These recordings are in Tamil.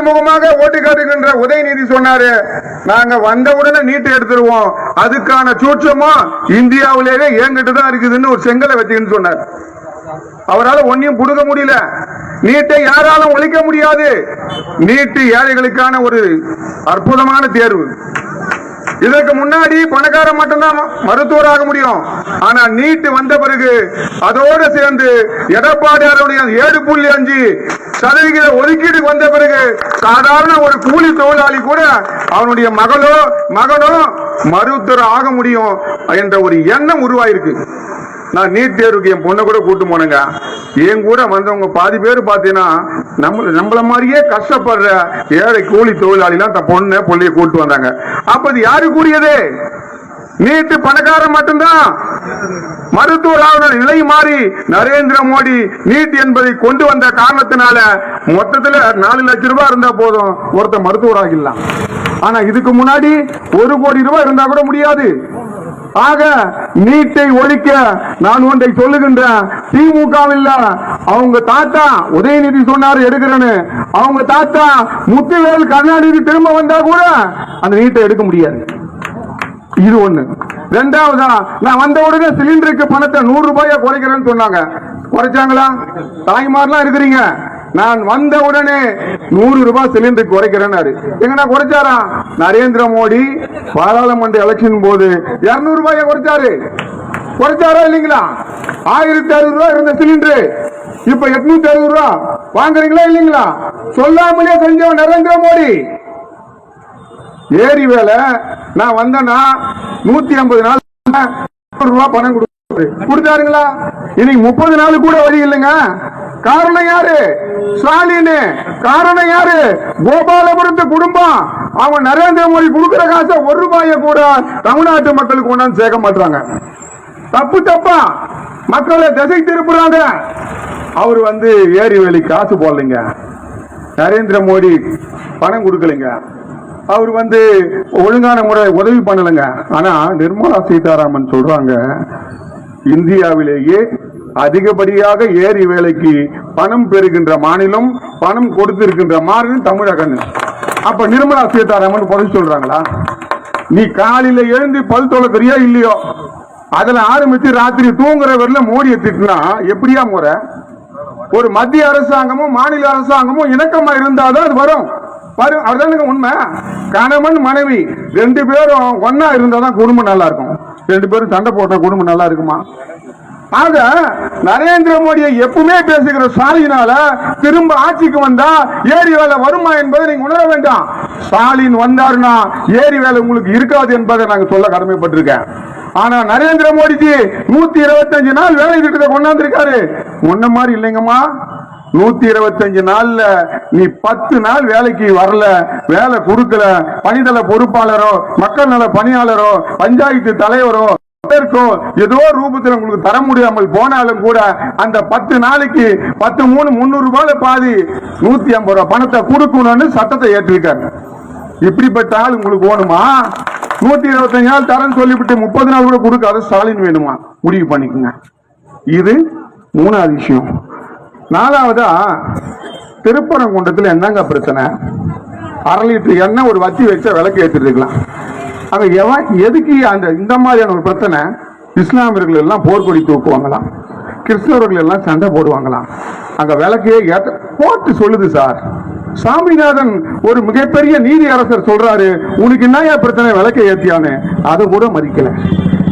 மறைமுகமாக ஓட்டு கேட்டுக்கின்ற உதயநிதி சொன்னாரு, நாங்க வந்தவுடனே நீட்டு எடுத்துருவோம், அதுக்கான சூட்சமும் இந்தியாவிலேயே என்கிட்ட தான் இருக்குதுன்னு ஒரு செங்கலை வச்சுக்கின்னு சொன்னார். அவரால் ஒன்னையும் புடுங்க முடியல. நீட்டை யாராலும் ஒழிக்க முடியாது. நீட்டு ஏழைகளுக்கான ஒரு அற்புதமான தேர்வு. இதற்கு முன்னாடி பணக்காரன் மட்டும்தான் மருத்துவராக முடியும். ஆனா நீட்டு வந்த பிறகு அதோடு சேர்ந்து எடப்பாடியாருடைய 7.5% ஒதுக்கீடு வந்த பிறகு சாதாரண ஒரு கூலி தொழிலாளி கூட அவனுடைய மகனோ மருத்துவர் ஆக முடியும் என்ற ஒரு எண்ணம் உருவாயிருக்கு. நான் நீட் தேர்வுக்கு என் பொண்ணை கூட கூட்டு போனேங்க. என் கூட வந்தவங்க பாதி பேர் பாத்தீங்கன்னா நம்மள மாதிரியே கஷ்டப்படுற ஏழை கூலி தொழிலாளிலாம் தன் பொண்ணை பிள்ளைய கூட்டு வந்தாங்க. அப்ப அது யாரு கூறியது? நீட்டு பணக்காரன் மட்டும்தான் மருத்துவராக நிலை மாறி நரேந்திர மோடி நீட் என்பதை கொண்டு வந்த காரணத்தினால மொத்தத்தில் 4 லட்சம் ரூபாய் இருந்தா போதும் ஒருத்தர் மருத்துவராகிடலாம். ஆனா இதுக்கு முன்னாடி 1 கோடி ரூபாய் இருந்தா கூட முடியாது. ஆக நீட்டை ஒழிக்க நான் ஒன்றை சொல்லுகின்றேன். திமுகவில் அவங்க தாத்தா உதயநிதி சொன்னாரு எடுக்கிறேன்னு, அவங்க தாத்தா முத்துவேல் கருணாநிதி திரும்ப வந்தா கூட அந்த நீட்டை எடுக்க முடியாது. இது ஒண்ணு. ரெண்டாவதா, நான் வந்த உடனே சிலிண்டருக்கு பணத்தை 100 ரூபாயா குறைக்கிறேன்னு சொன்னாங்க. குறைச்சாங்களா? தாய்மாரெல்லாம் இருக்கிறீங்க. நான் வந்த உடனே 100 ரூபாய் சிலிண்டருக்கு குறைக்கிறேன்னு எங்கன்னா குறைச்சாரா? நரேந்திர மோடி பாராளுமன்ற எலெக்ஷன் போது 200 ரூபாயை குறைச்சாரா இல்லீங்களா? 1600 ரூபாய் இருந்த சிலிண்டர் இப்ப 860 ரூபாய் வாங்குறீங்களா இல்லீங்களா? சொல்லாமலே செஞ்சவன் நரேந்திர மோடி. ஏரி வேலை நான் வந்தேன்னா 150 நாள் ரூபாய் பணம் கொடுத்தாருங்களா? இன்னைக்கு 30 நாள் கூட வழி இல்லைங்க. காரணம் யாரு? ஸ்டாலின். காரணம் யாரு? கோபாலபுரத்து குடும்பம். அவங்க நரேந்திர மோடி கொடுக்கிற காசை 1 ரூபாய கூட தமிழ்நாட்டு மக்களுக்கு கொண்டாந்து சேர்க்க மாட்டாங்க. தப்பா மக்களை திசை திருப்புறாங்க. அவர் ஏரி வேலி காசு போடலைங்க. நரேந்திர மோடி பணம் கொடுக்கலைங்க. அவர் ஒழுங்கான முறை உதவி பண்ணலங்க. ஆனா நிர்மலா சீதாராமன் சொல்றாங்க, இந்தியாவிலேயே அதிகப்படியாக ஏரி வேலைக்கு பணம் பெறுகின்ற மாநிலம், பணம் கொடுத்திருக்கின்ற மாநிலம் தமிழகம். அப்ப நிர்மலா சீதாராமன் பதில் சொல்றாங்களா? நீ காலையில எழுந்து பல் தொலைக்கிறியா இல்லையோ, அதுல ஆரம்பிச்சு ராத்திரி தூங்குற வரல மோடியை திட்டினா எப்படியா முறை? ஒரு மத்திய அரசாங்கமும் மாநில அரசாங்கமும் இணக்கமா இருந்தாதான் அது வரும். அதுதானுங்க உண்மை. கணவன் மனைவி 2 பேரும் ஒன்னா இருந்தாதான் குடும்பம் நல்லா இருக்கும். 2 பேரும் சண்டை போட்டா குடும்பம் நல்லா இருக்குமா? ஆக நரேந்திர மோடியை எப்பவுமே பேசுகிற ஸ்டாலினால திரும்ப ஆட்சிக்கு வந்தா ஏரி வேலை வருமா என்பதை நீங்க உணர வேண்டாம். ஸ்டாலின் வந்தாருன்னா ஏரி வேலை உங்களுக்கு இருக்காது என்பதை நாங்க சொல்ல கடமைப்பட்டிருக்கேன். ஆனா நரேந்திர மோடிஜி 125 நாள் வேலை திட்டத்தை கொண்டாந்துருக்காரு. முன்ன மாதிரி இல்லைங்கம்மா. 125 நாள்ல நீ 10 நாள் வேலைக்கு வரல, வேலை கொடுக்கல, பணிதள பொறுப்பாளரோ மக்கள் நல பணியாளரோ பஞ்சாயத்து தலைவரோ ஏதோ ரூபத்தில் உங்களுக்கு தர முடியாமல் போனாலும் கூட அந்த 10 நாளைக்கு 10 3 300 ரூபாய் பாதி 150 ரூபாய் பணத்தை கொடுக்கணும்னு சட்டத்தை ஏற்றிருக்காரு. இப்படிப்பட்ட ஆள் உங்களுக்கு வேணுமா? 125 நாள் தரேன்னு சொல்லிவிட்டு 30 நாள் கூட கொடுக்காத ஸ்டாலின் வேணுமா? முடிவு பண்ணிக்கோங்க. இது 3வது விஷயம். 4வதா, திருப்பரங்குன்றத்தில் என்னங்க பிரச்சனை? 1/2 லிட்டர் எண்ணெய் ஒரு வத்தி வச்ச விளக்கு ஏற்றிட்டு இருக்கலாம். அங்க எதுக்கு இந்த மாதிரியான ஒரு பிரச்சனை? இஸ்லாமியர்கள் எல்லாம் போர்க்கொடி தூக்குவாங்களாம், கிறிஸ்தவர்கள் எல்லாம் சண்டை போடுவாங்களாம். அங்க விளக்கையே ஏற்ற போட்டு சொல்லுது சார். சாமிநாதன் ஒரு மிகப்பெரிய நீதி அரசர் சொல்றாரு, உனக்கு என்ன பிரச்சனை விளக்கை ஏத்தியானு? அதை கூட மதிக்கல.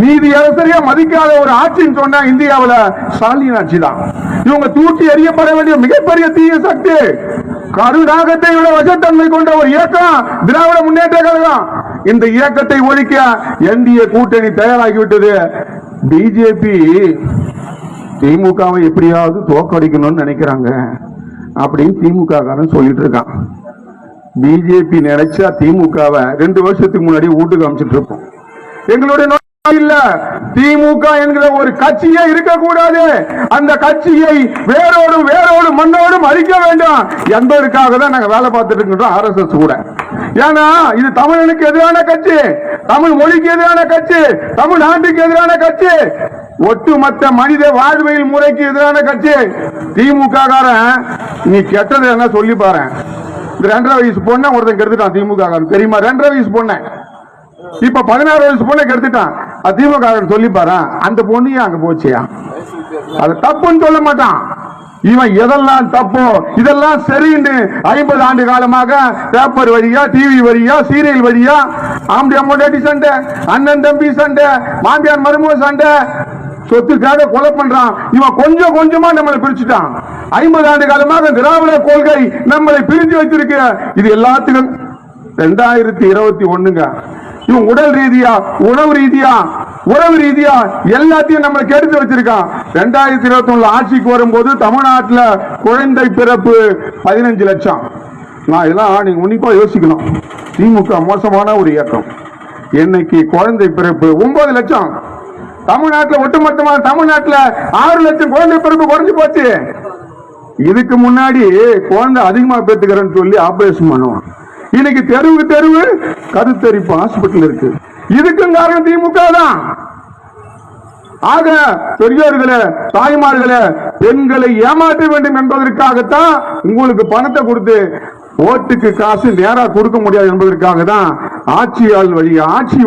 நீதி அரசரையே மதிக்காத ஒரு ஆட்சின்னு சொன்னா இந்தியாவில் ஸ்டாலின் ஆட்சி தான். இவங்க தூக்கி எறியப்பட வேண்டிய மிகப்பெரிய தீய சக்தி. கருநாகத்தை விட விஷத்தன்மை கொண்ட ஒரு இயக்கம் திராவிட முன்னேற்ற கழகம். இந்த இயக்கத்தை ஒழிக்க என்டிஏ கூட்டணி தயாராகிவிட்டது. பிஜேபி திமுகவை எப்படியாவது தோக்கடிக்கணும்னு நினைக்கிறாங்க அப்படின்னு திமுக காரன் சொல்லிட்டு இருக்கான். பிஜேபி நினைச்சா திமுகவை 2 வருஷத்துக்கு முன்னாடி வீட்டுக்கு அமைச்சிட்டு இருப்போம். எங்களுடைய இல்ல, திமுக என்கிற ஒரு கட்சியே இருக்கக்கூடாது. அந்த கட்சியை வேரோடு மண்ணோடும் அழிக்க வேண்டும் என்பதற்காக தான் நாங்க வேலை பார்த்துட்டு இருக்கின்றோம். RSS கூட. ஏன்னா இது தமிழனுக்கு எதிரான கட்சி, தமிழ் மொழிக்கு எதிரான கட்சி, தமிழ் நாட்டுக்கு எதிரான கட்சி, ஒட்டுமொத்த மனித வாழ்வியல் முறைக்கு எதிரான கட்சி. திமுக காரன் நீ கெட்டது என்ன சொல்லி பாரு, இந்த 2.5 வயசு பொண்ணை ஒருத்தன் கெடுத்துட்டான் திமுக தெரியுமா? 2.5 வயசு பொண்ணை இப்ப 16 வயசு பொண்ணை கெடுத்துட்டான். திமுக சொல்லி பாரு, அந்த பொண்ணையும் அங்க போச்சியா? அது தப்புன்னு சொல்ல மாட்டான். இவன் எதெல்லாம் தப்போ இதெல்லாம் சரின்னு 50 ஆண்டு காலமாக பேப்பர் வழியா, டிவி வழியா, சீரியல் வழியா ஆம்படியா மொண்டாட்டி சண்டை, அண்ணன் தம்பி சண்டை, மாமியார் மருமக சண்டை, சொத்துக்காக கொலை பண்றான். இவன் கொஞ்சம் கொஞ்சமா நம்மளை பிரிச்சுட்டான். 50 ஆண்டு காலமாக திராவிட கொள்கை நம்மளை பிரிஞ்சு வச்சிருக்கு. இது எல்லாத்துக்கும் 2021ங்க. இவன் உடல் ரீதியா, உணவு ரீதியா, உறவு ரீதியா எல்லாத்தையும் நம்மளை கெடுத்து வச்சிருக்கான். 2021 ஆட்சிக்கு வரும்போது தமிழ்நாட்டில் குழந்தை பிறப்பு 15 லட்சம். நான் இதெல்லாம் நீங்க உன்னிப்பா யோசிக்கணும். திமுக மோசமான ஒரு இயக்கம். இன்னைக்கு குழந்தை பிறப்பு 9 லட்சம். தமிழ்நாட்டில் ஒட்டுமொத்தமாக தமிழ்நாட்டில் 6 லட்சம் குழந்தை பிறப்பு குறைஞ்சு போச்சு. இதுக்கு முன்னாடி குழந்தை அதிகமா பெற்றுக்கிறேன்னு சொல்லி ஆபரேஷன் பண்ணுவான். இன்னைக்கு தெருவுக்கு தெருவு கருத்தரிப்பு ஹாஸ்பிட்டல் இருக்கு. இதுக்கும் காரணம் திமுக தான். ஆக பெரியோர்களே, தாய்மார்களே, பெண்களை ஏமாற்ற வேண்டும் என்பதற்காகத்தான் உங்களுக்கு பணத்தை கொடுத்து ஓட்டுக்கு காசு நேரா கொடுக்க முடியாது என்பதற்காக தான் ஆட்சி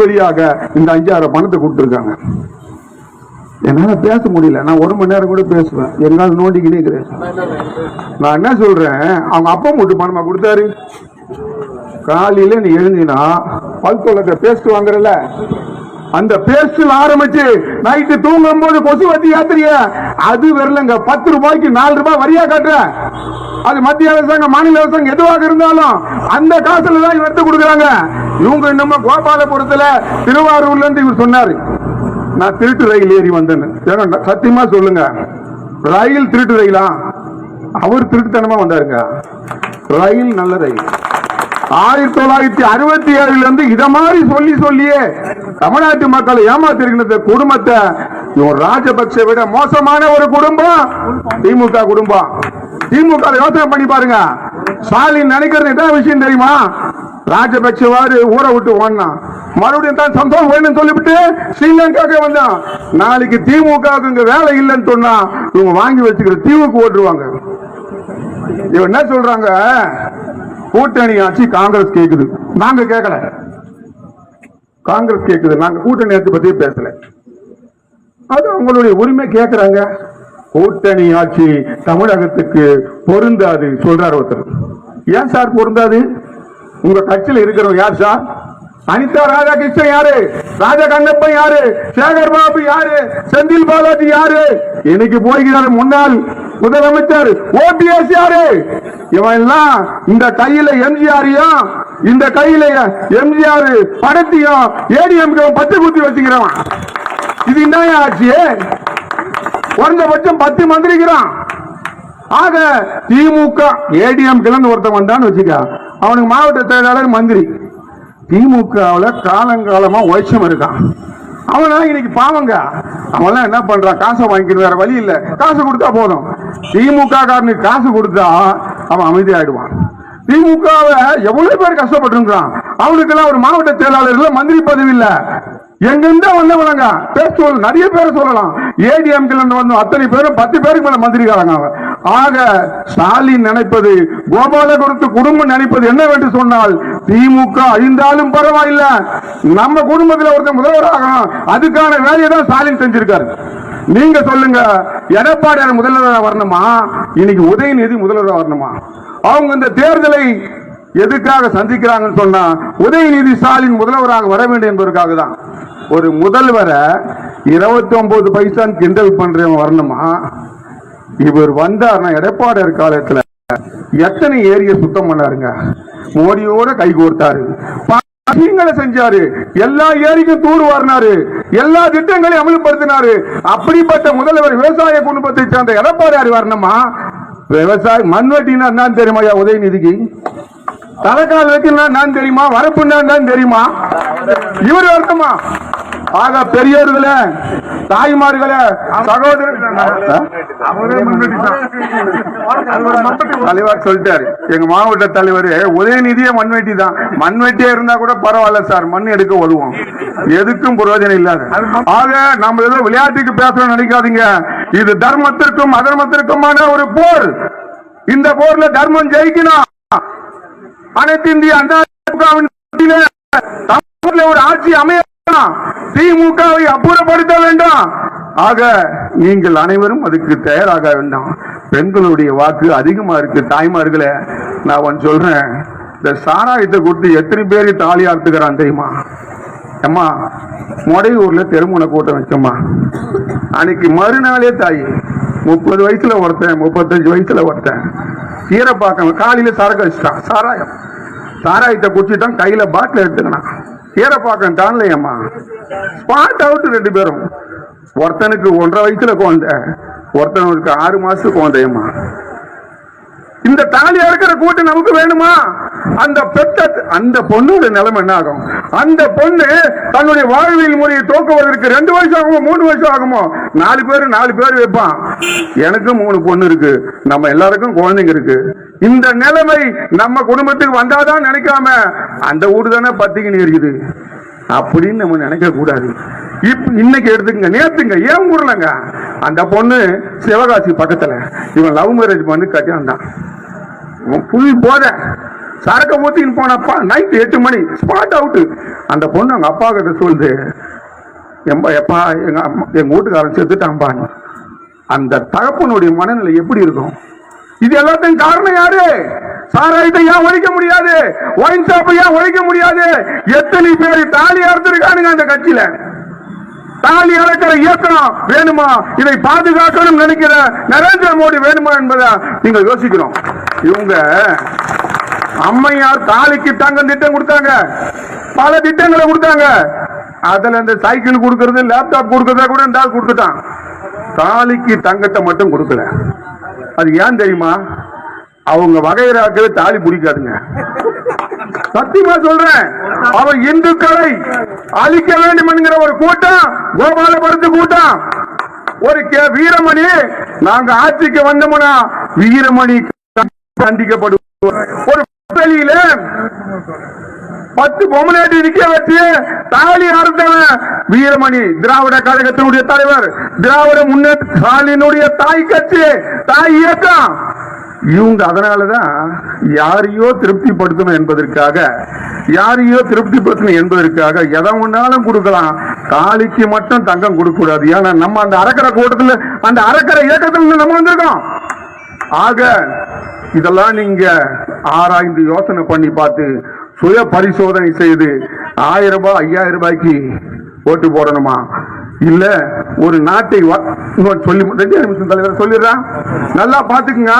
வழியாக இந்த 5,000 பணத்தை கொடுத்திருக்காங்க. என்னால பேச முடியல. நான் 1 மணி நேரம் கூட பேசுவேன். என்னால நோண்டிக்கிட்டே இருக்கிறேன். நான் என்ன சொல்றேன், அவங்க அப்பா மட்டும் பணமா கொடுத்தாரு. காலையில நீ எழுந்தினா பல் தொலைக்க பேஸ்ட் வாங்குறல, அந்த பேஸ்ட் ஆரம்பிச்சு நைட்டு தூங்கும் போது கொசு வத்தி யாத்திரிய அது வரலங்க. 10 ரூபாய்க்கு 4 ரூபாய் வரியா காட்டுற. அது மத்திய அரசாங்கம், மாநில அரசாங்கம் எதுவாக இருந்தாலும் அந்த காசுல தான் எடுத்து கொடுக்குறாங்க. இவங்க இன்னும் கோபாலபுரத்துல, திருவாரூர்ல இருந்து இவர் சொன்னாரு, நான் திருட்டு ரயில் ஏறி வந்தேன்னு. சத்தியமா சொல்லுங்க, ரயில் திருட்டு ரயிலா? அவர் திருட்டுத்தனமா வந்தாருங்க. ரயில் நல்ல ரயில். 1967 இருந்து இத மாதிரி சொல்லியே தமிழ்நாட்டு மக்களை ஏமாத்திருக்கிற குடும்பத்தை ராஜபக்சே விட மோசமான ஒரு குடும்பம் திமுக குடும்பம். திமுக யோசனை பண்ணி பாருங்க. ஸ்டாலின் நினைக்கிறது என்ன விஷயம் தெரியுமா? ராஜபக்சேவாரு ஊரை விட்டு ஓடினா, மறுபடியும் தான் சந்தோஷம் வேணும்னு சொல்லிவிட்டு ஸ்ரீலங்காவுக்கு வந்தான். நாளைக்கு திமுக இங்க வேலை இல்லைன்னு சொன்னா இவங்க வாங்கி வச்சுக்கிற தீவுக்கு ஓட்டுருவாங்க. இவங்க என்ன சொல்றாங்க, கூட்டணி ஆட்சி காங்கிரஸ் கேக்குது, நாங்க கேட்கல. காங்கிரஸ் கேக்குது, நாங்க கூட்டணி ஆட்சி பத்தி பேசல. அது அவங்களுடைய உரிமை. கேட்கிறாங்க. கூட்டணி ஆட்சி தமிழகத்துக்கு பொருந்தாது சொல்றாரு ஒருத்தர். ஏன் சார் பொருந்தாது? உங்க கட்சியில் இருக்கிறவங்க யார் சார்? அனிதா ராதாகிருஷ்ணன் யாரு? ராஜா கண்ணப்பன் யாரு? சேகர் பாபு யாரு? செந்தில் பாலாஜி யாரு? இன்னைக்கு போய்கிறார் முன்னாள் முதலமைச்சர் ஓபிஎஸ் யாரு? இவன் எல்லாம் இந்த கையில எம்ஜிஆரையும் இந்த கையில எம்ஜிஆர் படத்தையும் ஏடிஎம்கே பத்து குத்தி வச்சுக்கிறவன். இது என்ன ஆட்சி? குறைந்தபட்சம் 10 மந்திரிக்கிறான். ஆக திமுக ஏடிஎம்கே ஒருத்தன் வந்தான்னு வச்சுக்க, அவனுக்கு மாவட்ட செயலாளர் மந்திரி. திமுகவில் காலங்காலமா உழைச்சம் இருக்கான். அவனா இன்னைக்கு பாவங்க. அவன் என்ன பண்றான்? காசை வாங்கிக்கிட்டு வேற வழி இல்ல, காசு கொடுத்தா போதும். திமுக காரனுக்கு காசு கொடுத்தா அவன் அமைதியாயிடுவான். திமுகவை எவ்வளவு பேர் கஷ்டப்பட்டு இருக்கிறான். அவனுக்கு எல்லாம் ஒரு மாவட்ட செயலாளர் மந்திரி பதவி இல்ல. எங்கிருந்தா வந்தவங்க பேச நிறைய பேர் சொல்லலாம். ஏடிஎம்கே வந்து அத்தனை பேரும் 10 பேருக்கு மேல மந்திரிக்காரங்க. ஆக ஸ்டாலின் நினைப்பது, கோபாலபுரத்து குடும்பம் நினைப்பது என்னவென்று சொன்னால், திமுக அழிந்தாலும் பரவாயில்ல, நம்ம குடும்பத்தில் ஒருத்தர் முதல்வர் ஆகணும். அதுக்கான வேலையை தான் ஸ்டாலின் செஞ்சிருக்காரு. நீங்க சொல்லுங்க, எடப்பாடியார் முதல்வராக வரணுமா, இன்னைக்கு உதயநிதி முதல்வராக வரணுமா? அவங்க இந்த தேர்தலை எதுக்காக சந்திக்கிறாங்கன்னு சொன்னா, உதயநிதி ஸ்டாலின் முதல்வராக வர வேண்டும் என்பதற்காக தான். ஒரு முதல்வரை 29 பைசா கிண்டல் பண்றவங்க வரணுமா? இவர் வந்தார்னா எடப்பாடியார் காலத்துல எத்தனை ஏரியை சுத்தம் பண்ணாருங்க? மோடியோட கை கோர்த்தாரு, செஞ்சாரு, எல்லா ஏரிக்கும் தூர் வாரினாரு, எல்லா திட்டங்களையும் அமல்படுத்தினாரு. அப்படிப்பட்ட முதல்வர் விவசாய குடும்பத்தை சேர்ந்த எடப்பாடியார் வரணுமா? விவசாய மண்வெட்டினா நான் தெரியுமா உதயநிதிக்கு? தலைக்கால் வைக்கணும்னா நான் தெரியுமா? வரப்புன்னா நான் தெரியுமா? இவர் வரணுமா? ஆக பெரியவர்களே, தாய்மார்களே, சகோதரர் தலைவர் சொல்லிட்டாரு. எங்க மாவட்ட தலைவர் உதயநிதியே மண்வெட்டி தான். மண்வெட்டியா இருந்தா கூட பரவாயில்ல சார், மண் எடுக்க உதவும், எதுக்கும் பிரயோஜனம் இல்லாத. ஆக நம்ம ஏதோ விளையாட்டுக்கு பேசணும்னு நினைக்காதீங்க. இது தர்மத்திற்கும் அதர்மத்திற்குமான ஒரு போர். இந்த போர்ல தர்மம் ஜெயிக்கணும். அனைத்து இந்திய அண்ணா ஒரு ஆட்சி அமைய திமுகவை அப்புறப்படுத்த வேண்டும். ஆக நீங்கள் அனைவரும் அதுக்கு தயாராக வேண்டாம். பெண்களுடைய வாக்கு அதிகமா இருக்கு. தாய்மார்களே, நான் சொல்றேன், இந்த சாராயத்தை கொடுத்து எத்தனை பேர் தாலி அறுத்துக்கிறான் தெரியுமா? அம்மா, மொடையூர்ல தெருமுனை கூட்டம் வச்சம்மா. அன்னைக்கு மறுநாளே தாய் 30 வயசுல ஒருத்தன், 35 வயசுல ஒருத்தன் கீரைப்பாக்கம் காலையில சரக்கு வச்சுட்டான். சாராயத்தை குடிச்சிட்டான், கையில பாட்டில் எடுத்துக்கணும். கீரைப்பாக்கம் தானலையம்மா, ஸ்பாட் அவுட் 2 பேரும். ஒருத்தனுக்கு 1.5 வயசுல குழந்தை, ஒருத்தனுக்கு 6 மாசத்துக்கு குழந்தையம்மா. இந்த தாலி அறுக்கிற கூட்டம் நமக்கு வேணுமா? அந்த பொண்ணோட நிலைமை என்ன ஆகும்? அந்த பொண்ணு தன்னுடைய வாழ்வியல் முறையை தோக்குவதற்கு 2 வருஷம் ஆகுமோ 3 வருஷம் ஆகுமோ? 4 பேர் வைப்பான். எனக்கும் 3 பொண்ணு இருக்கு, நம்ம எல்லாருக்கும் குழந்தைங்க இருக்கு. இந்த நிலைமை நம்ம குடும்பத்துக்கு வந்தாதான் நினைக்காம அந்த வீடு தானே பத்திக்கின்னு இருக்குது அப்படின்னு நம்ம நினைக்க கூடாது. இன்னைக்கு எடுத்துக்கங்க, நேத்துங்க ஏன் ஊர்லங்க அந்த பொண்ணு சிவகாசி பக்கத்துல இவன் லவ் மேரேஜ் பண்ணி கட்டியான்தான். புல் போத சரக்க ஊத்தின்னு போனப்பா நைட் 8 மணி ஸ்பாட் அவுட். அந்த பொண்ணு அவங்க அப்பா கிட்ட சொல்லுது, எப்பா எங்க வீட்டுக்காரன் செத்துட்டான்பான். அந்த தகப்பனுடைய மனநிலை எப்படி இருக்கும்? இது எல்லாத்தையும் காரணம் யாரு? சாராயத்தை ஏன் ஒழிக்க முடியாது? ஒயின் ஷாப்பை ஏன் ஒழிக்க முடியாது? எத்தனை பேர் தாலி அறுத்திருக்கானுங்க அந்த கட்சியில. தாலி அறுக்கிற இயக்கம் வேணுமா? இதை பாதுகாக்கணும் நினைக்கிற நரேந்திர மோடி வேணுமா என்பதை நீங்கள் யோசிக்கணும். இவங்க அம்மையார் தாலிக்கு தங்கம் திட்டம் கொடுத்தாங்க, பல திட்டங்களை கொடுத்தாங்க. அதுல இந்த சைக்கிள் கொடுக்கறது, லேப்டாப் கொடுக்கறத கூட இந்த கொடுத்துட்டான். தாலிக்கு தங்கத்தை மட்டும் கொடுக்கல. அது ஏன் தெரியுமா? அவங்க வகைராக்கவே தாலி பிடிக்காதுங்க. சத்தியமா சொல்றேன், அவர் இந்துக்களை அழிக்க வேண்டும் என்கிற ஒரு கூட்டம், கோபாலபுரத்து கூட்டம். ஒரு வீரமணி, நாங்க ஆட்சிக்கு வந்தோம்னா வீரமணி கண்டிக்கப்படுவோம். ஒரு பள்ளியில 10 பொம்மநாட்டி நிக்க வச்சு தாலி அறுத்தவன் வீரமணி, திராவிட கழகத்தினுடைய தலைவர், திராவிட முன்னேற்ற ஸ்டாலினுடைய தாய் கட்சி, தாய் இயக்கம். இவங்க அதனாலதான் யாரையோ திருப்திப்படுத்தணும் என்பதற்காக எதை ஒன்னாலும் கொடுக்கலாம், தாலிக்கு மட்டும் தங்கம் கொடுக்க கூடாது. ஏன்னா நம்ம அந்த அறக்கிற கூட்டத்துல, அந்த அறக்கிற இயக்கத்துல நம்ம வந்திருக்கோம். ஆக இதெல்லாம் நீங்க ஆராய்ந்து யோசனை பண்ணி பார்த்து சுய பரிசோதனை செய்து 1000 ரூபாய் 5000 ரூபாய்க்கு ஓட்டு போடணுமா? இல்ல ஒரு நாட்டை சொல்லி 2 நிமிஷம் தலைவர் சொல்லிடுறா, நல்லா பாத்துக்குங்க.